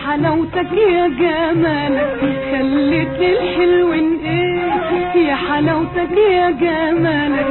حلاوتك يا جمالك خلتني الحلوين ايه، يا حلاوتك يا جمالك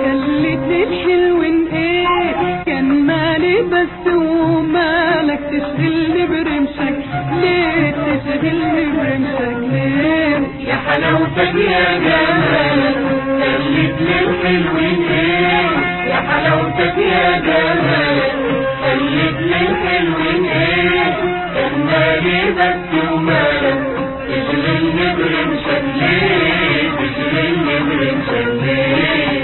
خلتني الحلوين ايه، كان مالي بس ومالك تشغلني برمشك ليه، تشغلني برمشك ليه، يا حلاوتك يا جمالك خلتني الحلوين ايه، يا حلاوتك يا جمالك خلتني الحلوين ايه، كان مالي بس ومالك تشغلني برمشك ليه، تشغلني برمشك ليه.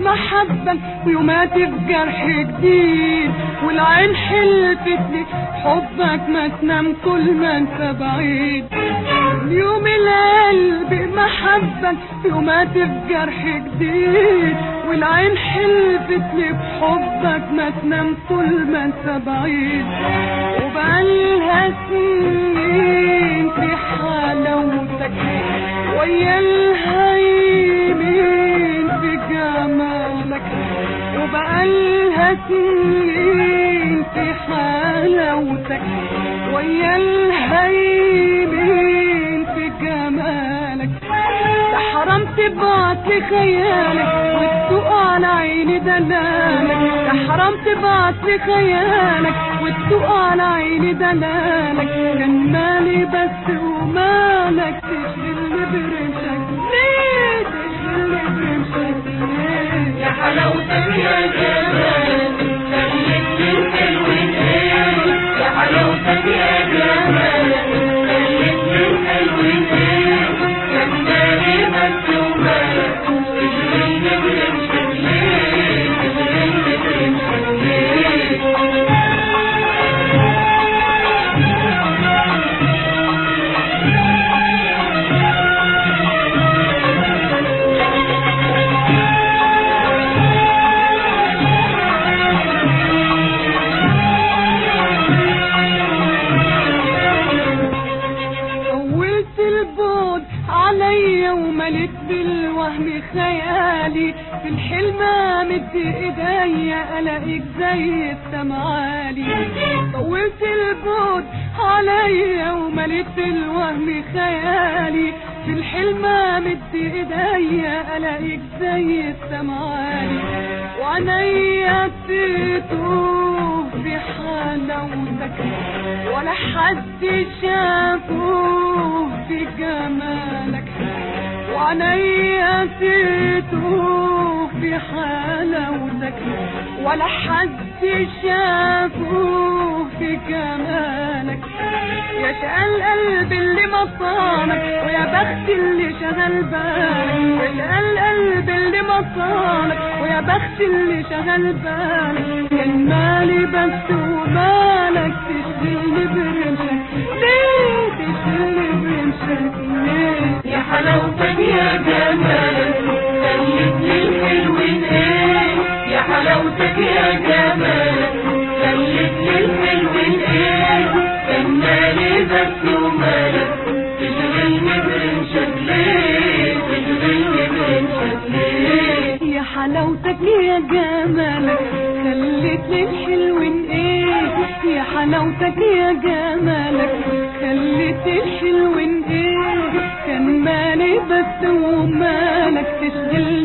محبك ويومات بجرح جديد، والعين حلفتني حبك ما تنام طول ما انت بعيد، اليوم القلب محبك ويومات بجرح جديد، والعين حلفتني بحبك ما تنام طول ما انت بعيد، وبقالها سنين في حلاوتك ويا الهيمين في جمالك، وبقالها سنين في حلاوتك ويا الهيمين في جمالك، ده حرام تبعتلي خيالك وتسوق على عيني دلالك، ده حرام تبعتلي خيالك وتسوق على عيني دلالك، كان مالي بس ومالك تشغلني برمشك ليه، تشغلني برمشك ليه، يا حلاوتك يا جمالك خلتني الحلوين ايه، يا حلاوتك يا جمالك خلتني الحلوين ايه، كان مالي بس ومالك تشغلني برمشك ليه، تشغلني برمشك ليه. ومليت بالوهم خيالي، في الحلم مد ايديا الاقيك زي السمعالي، طولت البعد عليا ومليت بالوهم خيالي، في الحلم مد ايديا الاقيك زي السمعالي، وعينيا تتوه في حلاوتك ولا حد شافوه في جمالك، وعينيا تتوه في حلاوتك ولا حد شافوه في جمالك، يا شقى القلب اللي مصانك ويا بخت اللي شغل بالك، يا شقى القلب اللي مصانك ويا بخت اللي شغل بالك، كان مالي بس ومالك تشغلني برمشك ليه، تشغلني برمشك ليه، يا حلاوتك يا جمالك خلتني الحلوين ايه، يا حلاوتك يا جمالك خلتني الحلوين ايه، كان مالي بس ومالك تشغلني برمشك ليه، تشغلني برمشك ليه، يا حلاوتك يا جمالك خلتني الحلوين ايه، يا حلاوتك يا جمالك خلتني الحلوين ايه، كان مالي بس ومالك تشغل